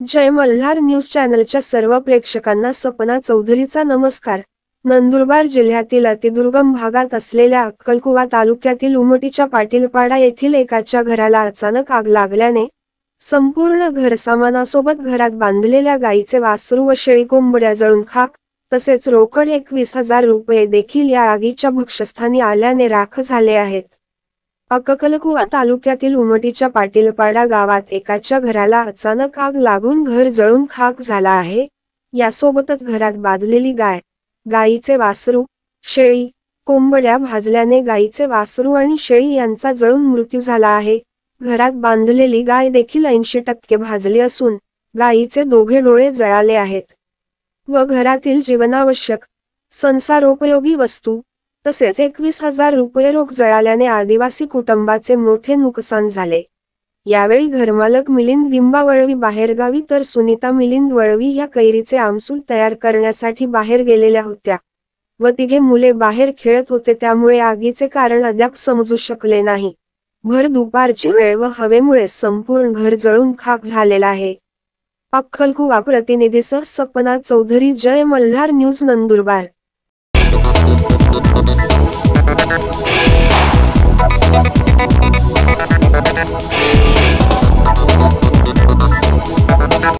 जय Malhar news चॅनलच्या सर्व प्रेक्षकांना सपना चौधरीचा नमस्कार। नंदुरबार जिल्ह्यातील अतिदुर्गम भागात असलेल्या अक्कलकुवा तालुक्यातील उमटीच्या पाटीलपाडा येथील एकाच्या घराला अचानक आग लागल्याने संपूर्ण घरसामानासोबत घरात बांधलेल्या गाईचे वासरू व शेळी कोंबड्या जळून खाक, तसेच रोकड 21,000 रुपये देखील या आगीच्या भक्षस्थानी आल्याने राख झाले आहेत। अक्कलकुवा तालुक्यातील उमटीच्या पाटीलपाडा गावात एकाच्या घराला अचानक आग लागून घर जळून खाक झाला आहे। यासोबतच घरात बांधलेली गाईचे वासरू, शेळी, कोंबड्या भाजल्याने गाईचे वासरू आणि शेळी यांचा जळून मृत्यू झाला आहे। घरात बांधलेली गाय देखील 80% भाजली असून गाईचे दोघे डोळे जळाले आहेत व घरातील जीवनावश्यक संसारोपयोगी वस्तू तसेच 21,000 रुपये रोख जळाल्याने आदिवासी कुटुंबाचे मोठे नुकसान झाले। यावेळी घरमालक मिलिंद गिंबावळवी बाहेरगावी तर सुनीता मिलिंद वळवी या कैरीचे आमसूल तयार करण्यासाठी बाहेर गेलेल्या होत्या व तिघे मुले बाहेर खेळत होते, त्यामुळे आगीचे कारण अद्याप समजू शकले नाही। भर दुपारची वेळ व हवेमुळे संपूर्ण घर जळून खाक झालेला आहे। अक्कलकुवा प्रतिनिधीसह Sapna Chaudhari, Jay Malhar news, Nandurbar. We'll be right back.